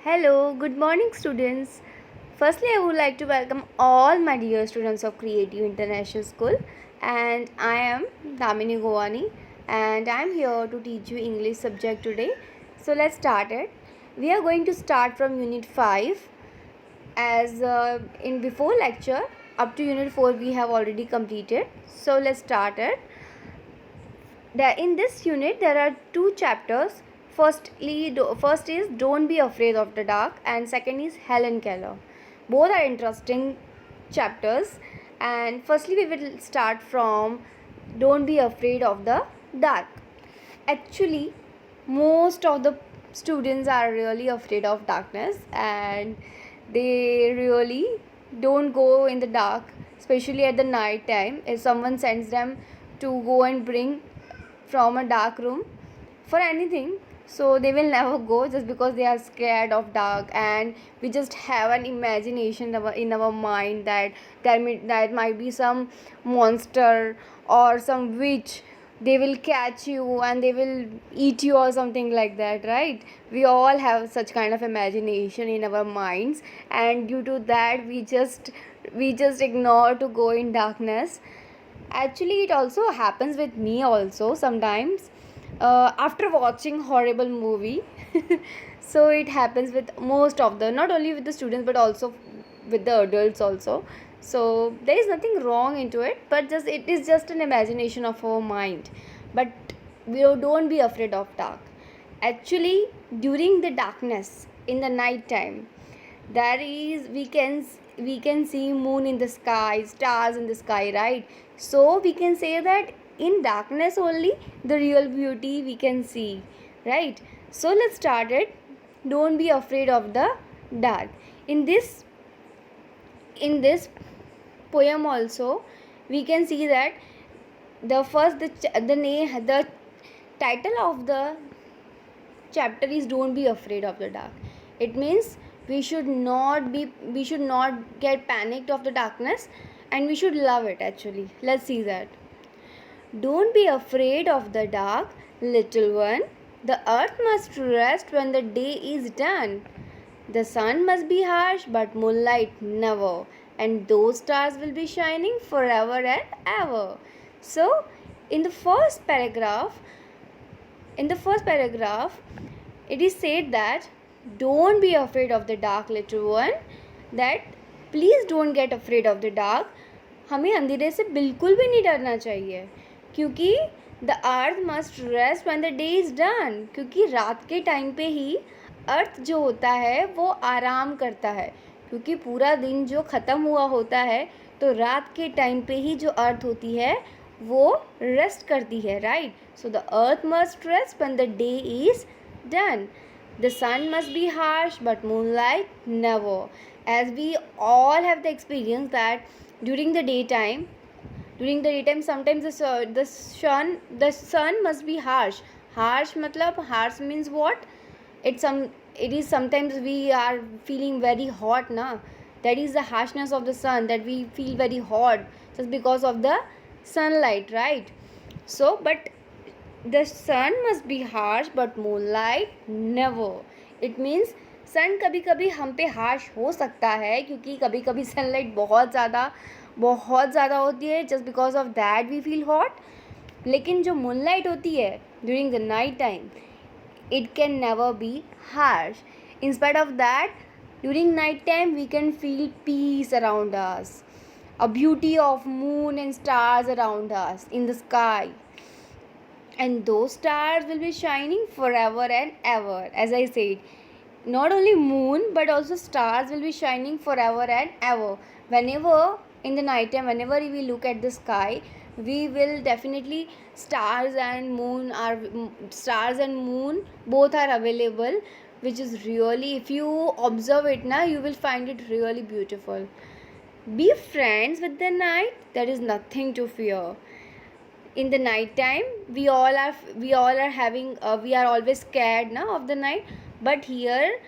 Hello, good morning, students. Firstly, I would like to welcome all my dear students of Creative International School, and I am Damini Govani, and I am here to teach you English subject today. So let's start it. We are going to start from Unit 5, as in before lecture up to Unit 4 we have already completed. So let's start it. In this unit there are two chapters. First is Don't Be Afraid of the Dark, and second is Helen Keller. Both are interesting chapters, and firstly we will start from Don't Be Afraid of the Dark. Actually, most of the students are really afraid of darkness, and they really don't go in the dark, especially at the night time. If someone sends them to go and bring from a dark room for anything, so they will never go just because they are scared of dark, and we just have an imagination in our mind that that might be some monster or some witch. They will catch you and they will eat you or something like that, right? We all have such kind of imagination in our minds, and due to that we just ignore to go in darkness. Actually, it also happens with me also sometimes, after watching horrible movie. So it happens with most of the, not only with the students but also with the adults also. So there is nothing wrong into it, but just it is just an imagination of our mind. But we don't be afraid of dark. Actually, during the darkness in the night time, there is we can see moon in the sky, stars in the sky, right? So we can say that in darkness only the real beauty we can see, right? So let's start it. Don't be afraid of the dark. In this poem also we can see that the first the title of the chapter is Don't Be Afraid of the Dark. It means we should not get panicked of the darkness, and we should love it. Actually, let's see that. Don't be afraid of the dark, little one. The earth must rest when the day is done. The sun must be harsh, but moonlight never, and those stars will be shining forever and ever. So, in the first paragraph, it is said that don't be afraid of the dark, little one. That please don't get afraid of the dark. हमें अंधेरे से बिल्कुल भी नहीं डरना चाहिए, क्योंकि the earth must rest when the day is done. क्योंकि रात के टाइम पे ही अर्थ जो होता है वो आराम करता है, क्योंकि पूरा दिन जो ख़त्म हुआ होता है तो रात के टाइम पे ही जो अर्थ होती है वो रेस्ट करती है, right? So the earth must rest when the day is done. The sun must be harsh, but moonlight never. As we all have the experience that during the daytime, sometimes the sun must be harsh. Harsh matlab, harsh means what? It is sometimes we are feeling very hot, na? That is the harshness of the sun, that we feel very hot just because of the sunlight, right? So, but the sun must be harsh but moonlight never. It means सन कभी कभी हम पे harsh हो सकता है, क्योंकि कभी कभी सनलाइट बहुत ज़्यादा होती है, just because of that we feel hot. लेकिन जो मूनलाइट होती है during the night time, it can never be harsh. In spite of that, during night time we can feel peace around us, a beauty of moon and stars around us in the sky, and those stars will be shining forever and ever. As I said, not only moon but also stars will be shining forever and ever. Whenever in the night time, whenever we look at the sky, we will definitely stars and moon both are available, which is really, if you observe it now, you will find it really beautiful. Be friends with the night. There is nothing to fear. In the night time we all are having we are always scared now of the night, but here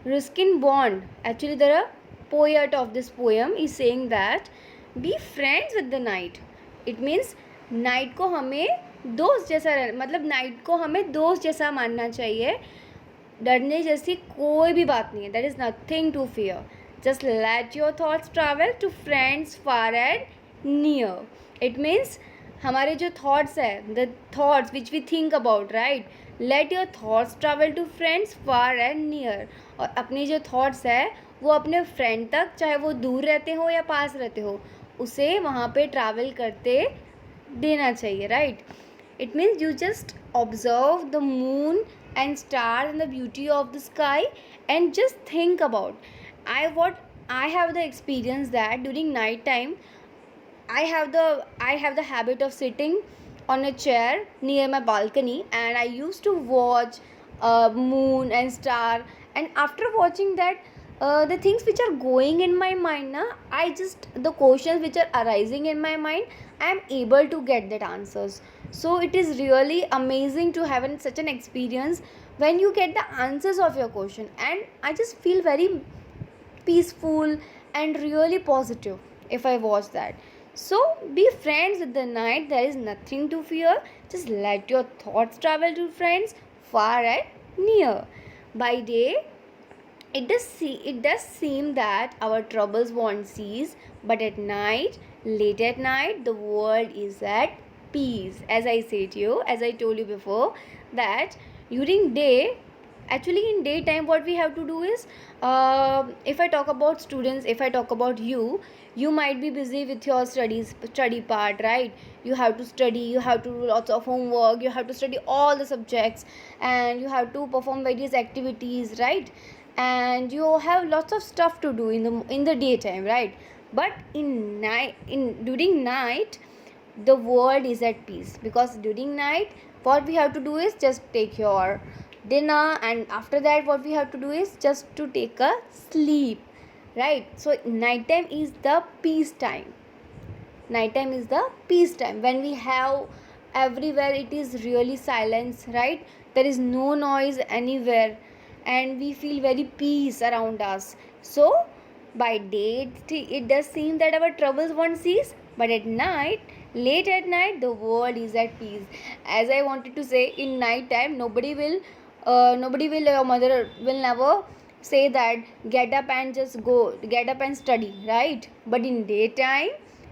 Ruskin Bond, actually the poet of this poem, is saying that be friends with the night. It means night को हमें दोस्त जैसा, मतलब night को हमें दोस्त जैसा मानना चाहिए. डरने जैसी कोई भी बात नहीं है. There is nothing to fear. Just let your thoughts travel to friends far and near. It means हमारे जो thoughts है, the thoughts which we think about, right? Let your thoughts travel to friends far and near. और अपने जो thoughts है वो अपने friend तक, चाहे वो दूर रहते हो या पास रहते हो, उसे वहाँ पे travel करते देना चाहिए, right? It means you just observe the moon and stars and the beauty of the sky and just think about. I have the experience that during night time I have the habit of sitting on a chair near my balcony, and I used to watch moon and star. And after watching that, the things which are going in my mind, the questions which are arising in my mind, I am able to get that answers. So it is really amazing to have such an experience when you get the answers of your question, and I just feel very peaceful and really positive if I watch that. So be friends with the night. There is nothing to fear. Just let your thoughts travel to friends far and near. By day, it does seem that our troubles won't cease, but at night, late at night, the world is at peace. As I say to you, as I told you before, that during day, actually in daytime, what we have to do is, if I talk about students, if I talk about you might be busy with your study part, right? You have to study, you have to do lots of homework, you have to study all the subjects, and you have to perform various activities, right? And you have lots of stuff to do in the daytime, right? But during night, the world is at peace, because during night what we have to do is just take your dinner, and after that what we have to do is just to take a sleep, right? So nighttime is the peace time. Nighttime is the peace time when we have everywhere it is really silence, right? There is no noise anywhere, and we feel very peace around us. So by day it does seem that our troubles won't cease, but at night, late at night, the world is at peace. As I wanted to say, in night time your mother will never say that get up and get up and study, right? But in daytime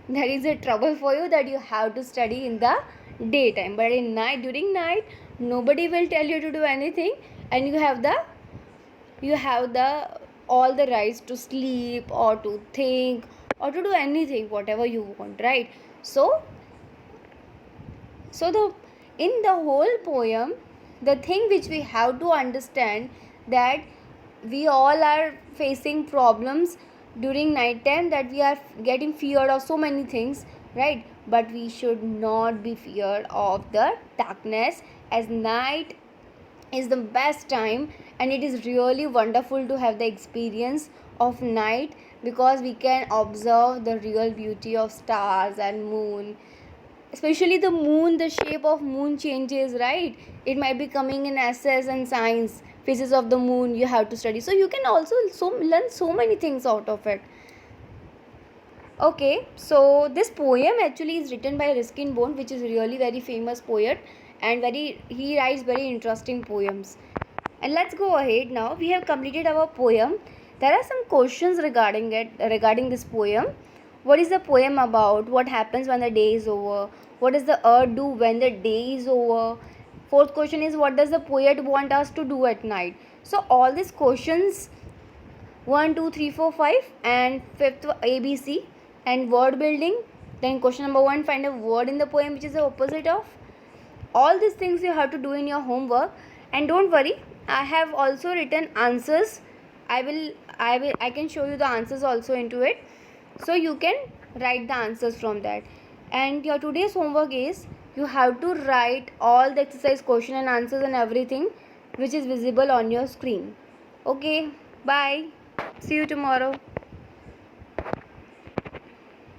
there is a trouble for you that you have to study in the daytime, but during night nobody will tell you to do anything, and you have the all the rights to sleep or to think or to do anything whatever you want, right? So the in the whole poem, the thing which we have to understand, that we all are facing problems during night time, that we are getting feared of so many things, right? But we should not be feared of the darkness, as night is the best time, and it is really wonderful to have the experience of night, because we can observe the real beauty of stars and moon. Especially the moon, the shape of moon changes, right? It might be coming in ss and science, phases of the moon you have to study, so you can also learn so many things out of it. Okay, so this poem actually is written by Ruskin Bond, which is really very famous poet, and he writes very interesting poems. And let's go ahead now. We have completed our poem. There are some questions regarding this poem. What is the poem about? What happens when the day is over? What does the earth do when the day is over? Fourth question is, what does the poet want us to do at night? So all these questions, 1 2 3 4 5, and fifth ABC and word building. Then question number 1, find a word in the poem which is the opposite of. All these things you have to do in your homework. And don't worry, I have also written answers. I can show you the answers also into it, so you can write the answers from that. And your today's homework is, you have to write all the exercise question and answers and everything which is visible on your screen. Okay, bye, see you tomorrow.